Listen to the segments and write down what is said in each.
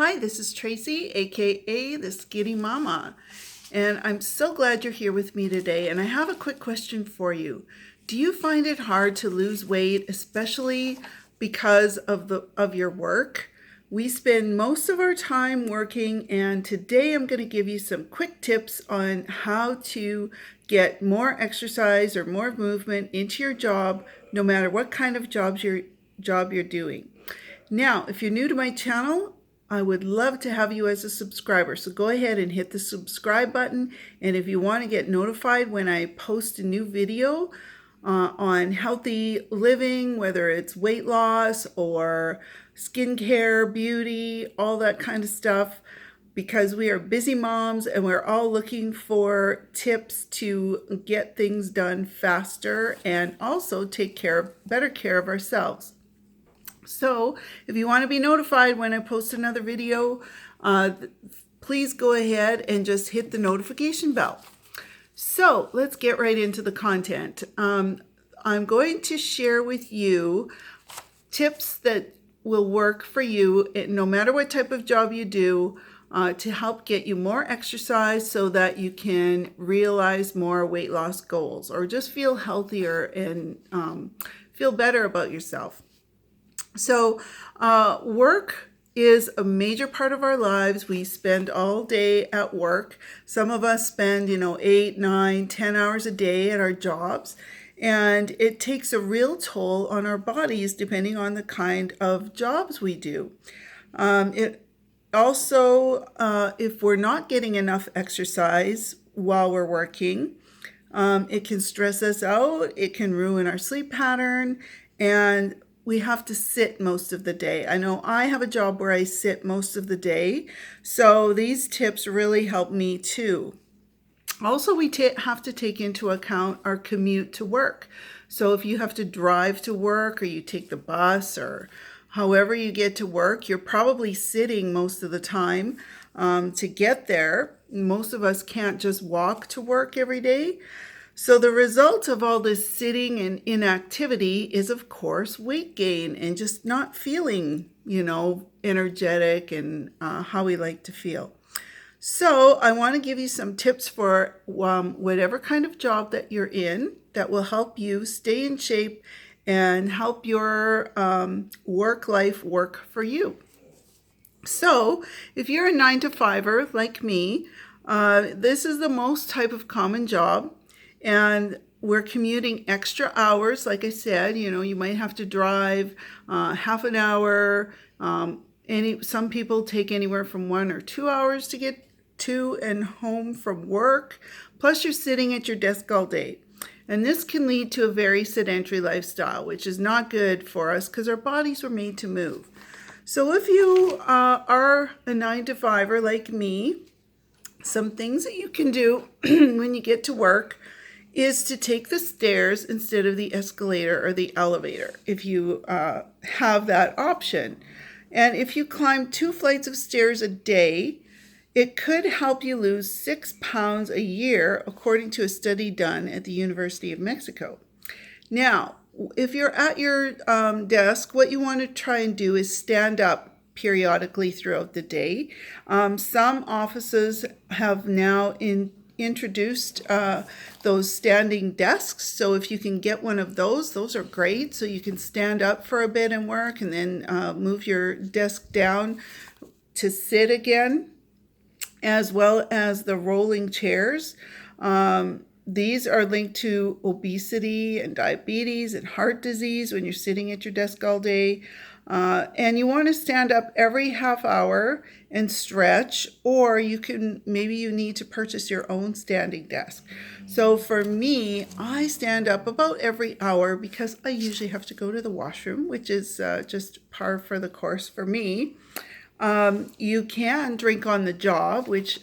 Hi, this is Tracy, aka the Skinny Mama, and I'm so glad you're here with me today. And I have a quick question for you. Do you find it hard to lose weight, especially because of your work? We spend most of our time working, and today I'm going to give you some quick tips on how to get more exercise or more movement into your job, no matter what kind of job you're doing. Now, if you're new to my channel, I would love to have you as a subscriber. So go ahead and hit the subscribe button. And if you want to get notified when I post a new video on healthy living, whether it's weight loss or skincare, beauty, all that kind of stuff, because we are busy moms and we're all looking for tips to get things done faster and also take better care of ourselves. So if you want to be notified when I post another video, please go ahead and just hit the notification bell. So let's get right into the content. I'm going to share with you tips that will work for you no matter what type of job you do, to help get you more exercise so that you can realize more weight loss goals or just feel healthier and feel better about yourself. So work is a major part of our lives. We spend all day at work. Some of us spend, 8, 9, 10 hours a day at our jobs. And it takes a real toll on our bodies depending on the kind of jobs we do. It also, if we're not getting enough exercise while we're working, it can stress us out. It can ruin our sleep pattern, and we have to sit most of the day. I know I have a job where I sit most of the day, so these tips really help me too. Also, we have to take into account our commute to work. So if you have to drive to work or you take the bus or however you get to work, you're probably sitting most of the time to get there. Most of us can't just walk to work every day. So the result of all this sitting and inactivity is, of course, weight gain and just not feeling, energetic and how we like to feel. So I want to give you some tips for whatever kind of job that you're in that will help you stay in shape and help your work life work for you. So if you're a 9-to-5er like me, this is the most type of common job. And we're commuting extra hours. Like I said, you might have to drive half an hour. Some people take anywhere from 1 or 2 hours to get to and home from work. Plus you're sitting at your desk all day. And this can lead to a very sedentary lifestyle, which is not good for us because our bodies were made to move. So if you are a 9-to-5er like me, some things that you can do when you get to work is to take the stairs instead of the escalator or the elevator, if you have that option. And if you climb 2 flights of stairs a day, it could help you lose 6 pounds a year, according to a study done at the University of Mexico. Now, if you're at your desk, what you want to try and do is stand up periodically throughout the day. Some offices have now introduced those standing desks. So if you can get one of those are great. So you can stand up for a bit and work and then move your desk down to sit again, as well as the rolling chairs. These are linked to obesity and diabetes and heart disease when you're sitting at your desk all day. And you want to stand up every half hour and stretch, or maybe you need to purchase your own standing desk. So for me, I stand up about every hour because I usually have to go to the washroom, which is just par for the course for me. You can drink on the job, which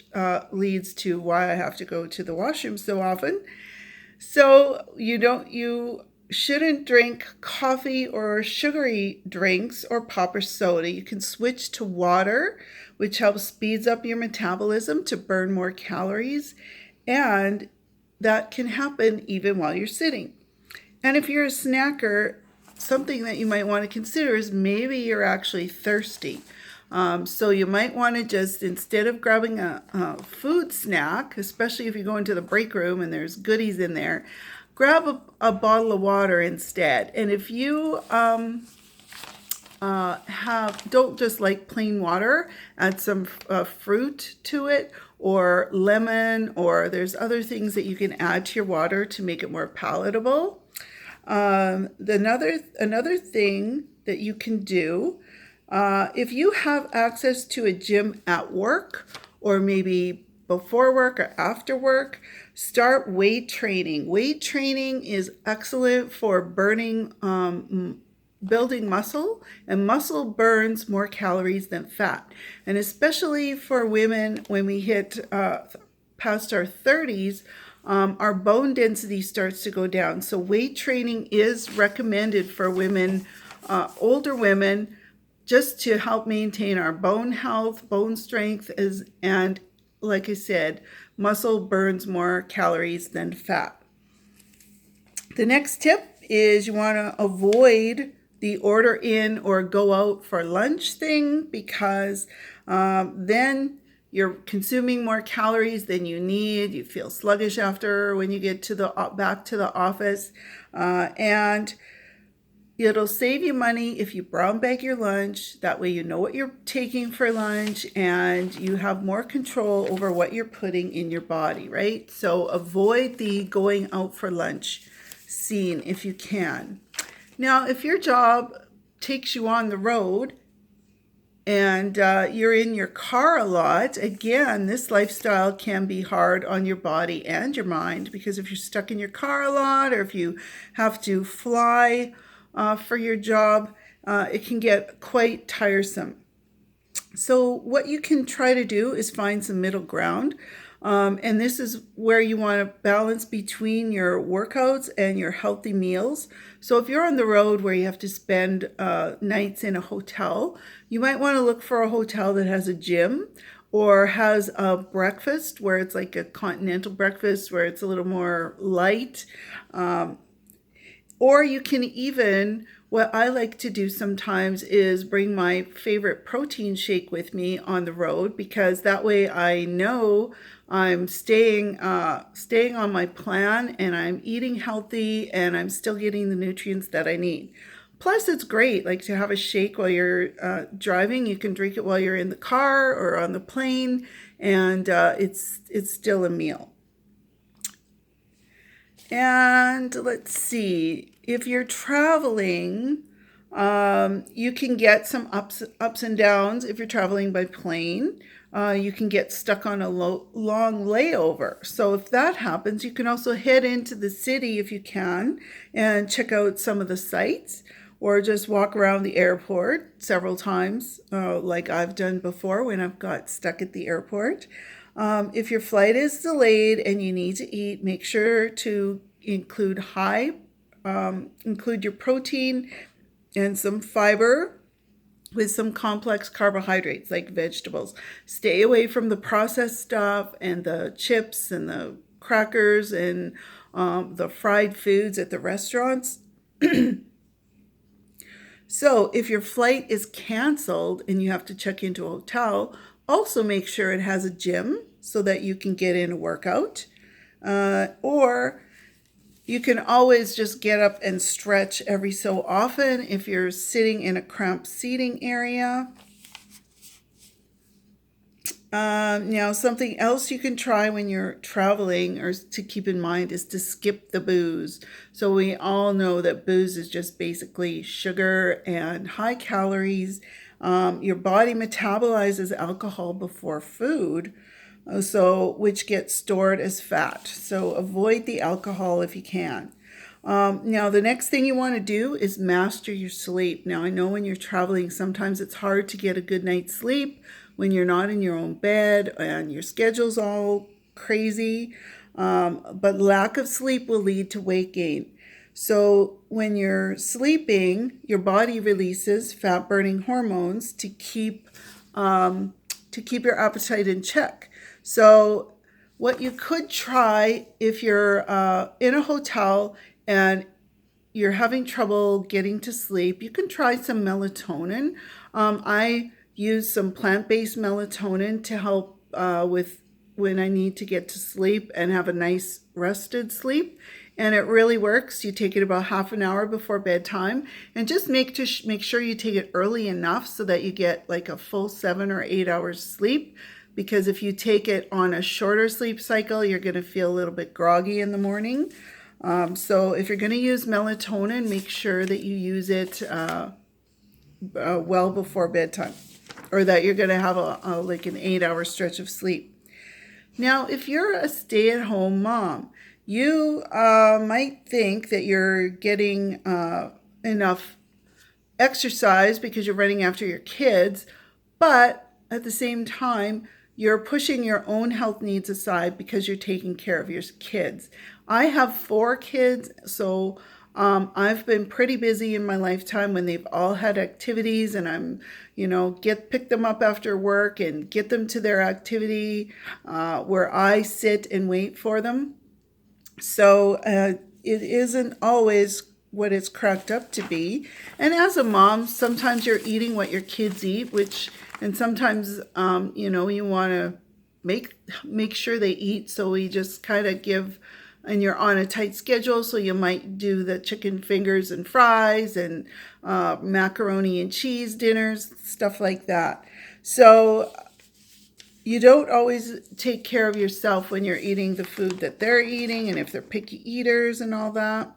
leads to why I have to go to the washroom so often. So you shouldn't drink coffee or sugary drinks or pop or soda. You can switch to water, which helps speeds up your metabolism to burn more calories, and that can happen even while you're sitting. And if you're a snacker, something that you might want to consider is maybe you're actually thirsty. So you might want to just, instead of grabbing a food snack, especially if you go into the break room and there's goodies in there, grab a bottle of water instead. And if you don't just like plain water, add some fruit to it, or lemon, or there's other things that you can add to your water to make it more palatable. Another thing that you can do, if you have access to a gym at work, or maybe before work or after work, start weight training. Weight training is excellent for building muscle, and muscle burns more calories than fat. And especially for women, when we hit past our 30s, our bone density starts to go down. So weight training is recommended for women, older women, just to help maintain our bone health, bone strength, and like I said, muscle burns more calories than fat. The next tip is you want to avoid the order in or go out for lunch thing, because then you're consuming more calories than you need. You feel sluggish after when you get to back to the office, and it'll save you money if you brown bag your lunch. That way you know what you're taking for lunch and you have more control over what you're putting in your body, right? So avoid the going out for lunch scene if you can. Now, if your job takes you on the road and you're in your car a lot, again, this lifestyle can be hard on your body and your mind, because if you're stuck in your car a lot, or if you have to fly for your job, it can get quite tiresome. So what you can try to do is find some middle ground. And this is where you want to balance between your workouts and your healthy meals. So if you're on the road where you have to spend nights in a hotel, you might want to look for a hotel that has a gym, or has a breakfast where it's like a continental breakfast where it's a little more light. Or you can even, what I like to do sometimes is bring my favorite protein shake with me on the road, because that way I know I'm staying on my plan, and I'm eating healthy, and I'm still getting the nutrients that I need. Plus, it's great, like, to have a shake while you're driving. You can drink it while you're in the car or on the plane, and it's still a meal. And let's see, if you're traveling, you can get some ups and downs. If you're traveling by plane, you can get stuck on a long layover. So if that happens, you can also head into the city if you can and check out some of the sites, or just walk around the airport several times, like I've done before when I've got stuck at the airport. If your flight is delayed and you need to eat, make sure to include your protein and some fiber with some complex carbohydrates like vegetables. Stay away from the processed stuff and the chips and the crackers and the fried foods at the restaurants. So if your flight is canceled and you have to check into a hotel, also make sure it has a gym so that you can get in a workout. Or you can always just get up and stretch every so often if you're sitting in a cramped seating area. Now, something else you can try when you're traveling, or to keep in mind, is to skip the booze. So we all know that booze is just basically sugar and high calories. Your body metabolizes alcohol before food, which gets stored as fat. So avoid the alcohol if you can. Now, the next thing you want to do is master your sleep. Now, I know when you're traveling, sometimes it's hard to get a good night's sleep when you're not in your own bed and your schedule's all crazy. But lack of sleep will lead to weight gain. So when you're sleeping, your body releases fat-burning hormones to keep your appetite in check. So what you could try, if you're in a hotel and you're having trouble getting to sleep, you can try some melatonin. I use some plant-based melatonin to help with when I need to get to sleep and have a nice rested sleep. And it really works. You take it about half an hour before bedtime, and just make sure you take it early enough so that you get like a full 7 or 8 hours sleep. Because if you take it on a shorter sleep cycle, you're going to feel a little bit groggy in the morning. So if you're going to use melatonin, make sure that you use it well before bedtime, or that you're going to have like an 8-hour stretch of sleep. Now, if you're a stay-at-home mom, you might think that you're getting enough exercise because you're running after your kids, but at the same time, you're pushing your own health needs aside because you're taking care of your kids. I have 4 kids, so I've been pretty busy in my lifetime when they've all had activities, and I'm, pick them up after work and get them to their activity where I sit and wait for them. So it isn't always what it's cracked up to be. And as a mom, sometimes you're eating what your kids eat, and sometimes, you want to make sure they eat. So we just kind of give, and you're on a tight schedule. So you might do the chicken fingers and fries and macaroni and cheese dinners, stuff like that. So you don't always take care of yourself when you're eating the food that they're eating, and if they're picky eaters and all that.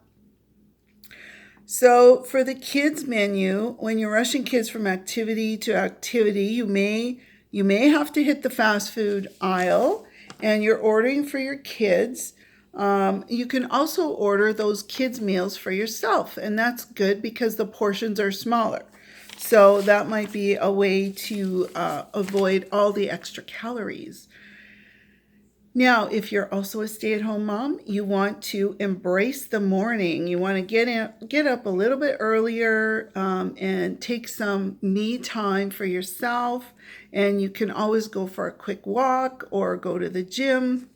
So for the kids menu, when you're rushing kids from activity to activity, you may have to hit the fast food aisle, and you're ordering for your kids. You can also order those kids meals for yourself, and that's good because the portions are smaller. So that might be a way to avoid all the extra calories. Now, if you're also a stay-at-home mom, you want to embrace the morning. You want to get up a little bit earlier and take some me time for yourself. And you can always go for a quick walk or go to the gym.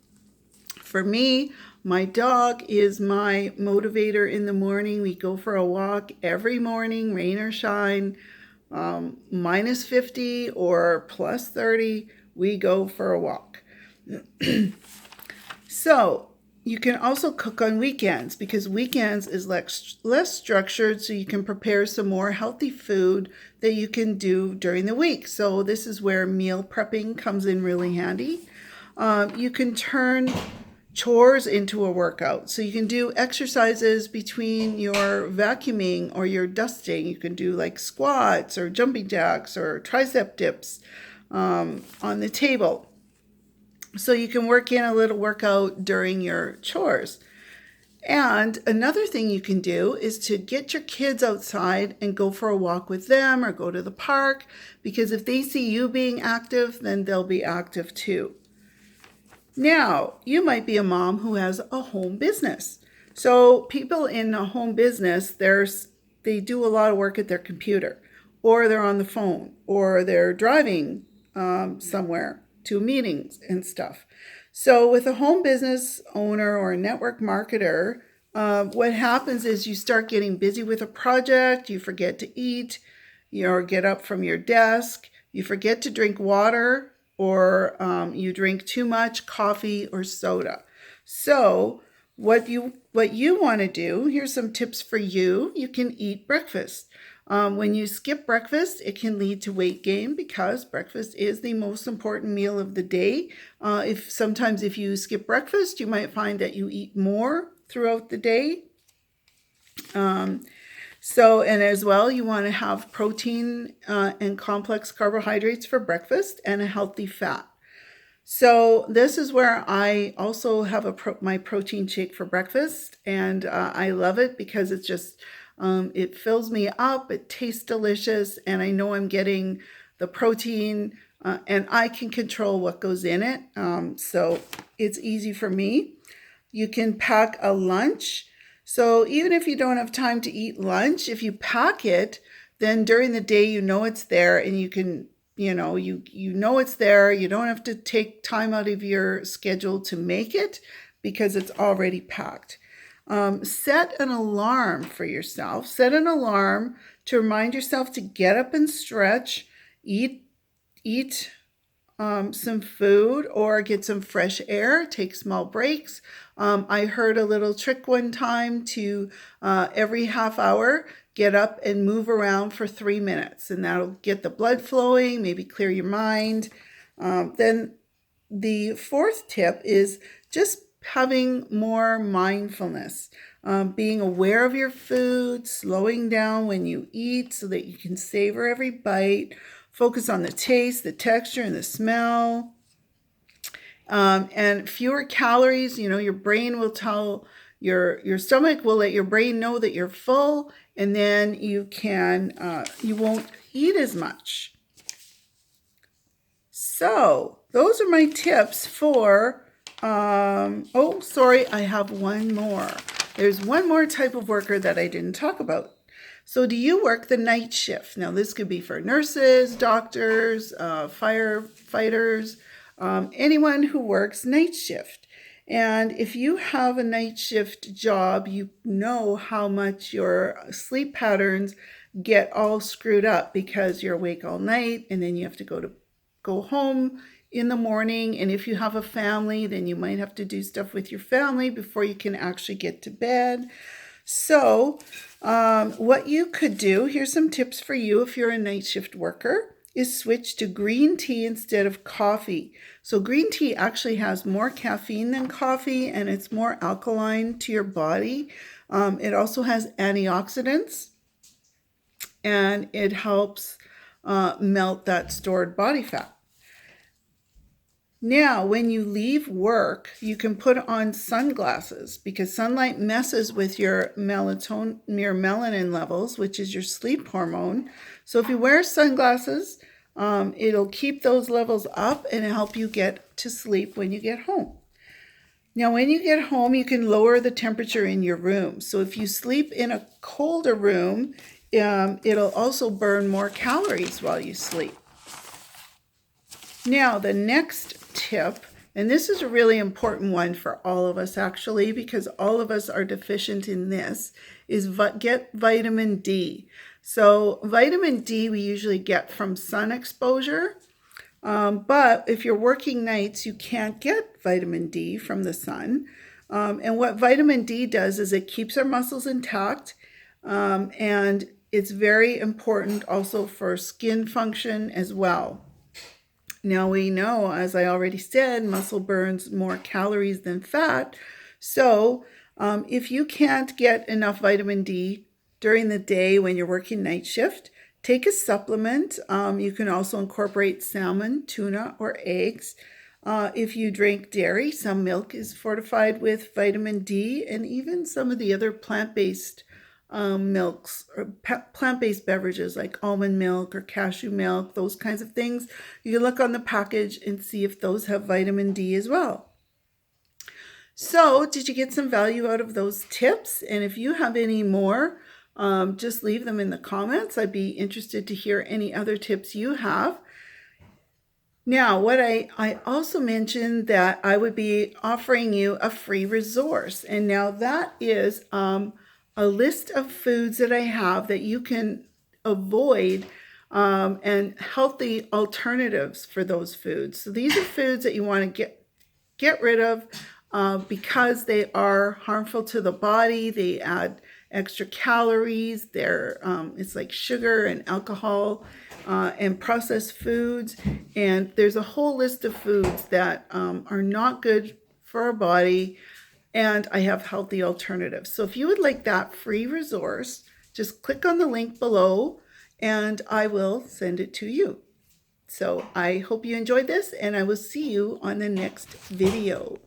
For me, my dog is my motivator in the morning. We go for a walk every morning, rain or shine, minus 50 or plus 30, we go for a walk. So you can also cook on weekends, because weekends is less structured, so you can prepare some more healthy food that you can do during the week. So this is where meal prepping comes in really handy. You can turn chores into a workout. So you can do exercises between your vacuuming or your dusting. You can do like squats or jumping jacks or tricep dips on the table. So you can work in a little workout during your chores. And another thing you can do is to get your kids outside and go for a walk with them or go to the park, because if they see you being active, then they'll be active too. Now, you might be a mom who has a home business. So people in a home business, they do a lot of work at their computer, or they're on the phone, or they're driving somewhere to meetings and stuff. So with a home business owner or a network marketer, what happens is you start getting busy with a project, you forget to eat, or get up from your desk, you forget to drink water, or you drink too much coffee or soda. So what you want to do, here's some tips for you. You can eat breakfast. When you skip breakfast, it can lead to weight gain, because breakfast is the most important meal of the day. If you skip breakfast, you might find that you eat more throughout the day. And as well, you want to have protein and complex carbohydrates for breakfast, and a healthy fat. So this is where I also have my protein shake for breakfast, and I love it because it's just it fills me up, it tastes delicious, and I know I'm getting the protein, and I can control what goes in it. So it's easy for me. You can pack a lunch. So even if you don't have time to eat lunch, if you pack it, then during the day you know it's there, and you can, you know it's there. You don't have to take time out of your schedule to make it, because it's already packed. Set an alarm for yourself. Set an alarm to remind yourself to get up and stretch, eat eat some food or get some fresh air, take small breaks. I heard a little trick one time to every half hour get up and move around for 3 minutes, and that'll get the blood flowing, maybe clear your mind. Then the fourth tip is just having more mindfulness, being aware of your food, slowing down when you eat so that you can savor every bite. Focus on the taste, the texture, and the smell. And fewer calories. Your brain will tell your stomach will let your brain know that you're full, and then you won't eat as much. So those are my tips for, oh, sorry, I have one more. There's one more type of worker that I didn't talk about. So do you work the night shift? Now this could be for nurses, doctors, firefighters, anyone who works night shift. And if you have a night shift job, you know how much your sleep patterns get all screwed up because you're awake all night and then you have to go home in the morning. And if you have a family, then you might have to do stuff with your family before you can actually get to bed. So what you could do, here's some tips for you if you're a night shift worker, is switch to green tea instead of coffee. So green tea actually has more caffeine than coffee, and it's more alkaline to your body. It also has antioxidants, and it helps melt that stored body fat. Now, when you leave work, you can put on sunglasses because sunlight messes with your melanin levels, which is your sleep hormone. So if you wear sunglasses, it'll keep those levels up and help you get to sleep when you get home. Now, when you get home, you can lower the temperature in your room. So if you sleep in a colder room, it'll also burn more calories while you sleep. Now, the next tip, and this is a really important one for all of us actually, because all of us are deficient in this, is get vitamin D. So vitamin D we usually get from sun exposure, but if you're working nights, you can't get vitamin D from the sun. And what vitamin D does is it keeps our muscles intact, and it's very important also for skin function as well. Now we know, as I already said, muscle burns more calories than fat. So if you can't get enough vitamin D during the day when you're working night shift, take a supplement. You can also incorporate salmon, tuna, or eggs. If you drink dairy, some milk is fortified with vitamin D, and even some of the other plant-based milks or plant-based beverages like almond milk or cashew milk, those kinds of things. You can look on the package and see if those have vitamin D as well. So did you get some value out of those tips? And if you have any more, just leave them in the comments. I'd be interested to hear any other tips you have. Now, what I also mentioned that I would be offering you a free resource. And now that is a list of foods that I have that you can avoid and healthy alternatives for those foods. So these are foods that you want to get rid of because they are harmful to the body. They add extra calories. It's like sugar and alcohol and processed foods. And there's a whole list of foods that are not good for our body. And I have healthy alternatives. So if you would like that free resource, just click on the link below and I will send it to you. So I hope you enjoyed this, and I will see you on the next video.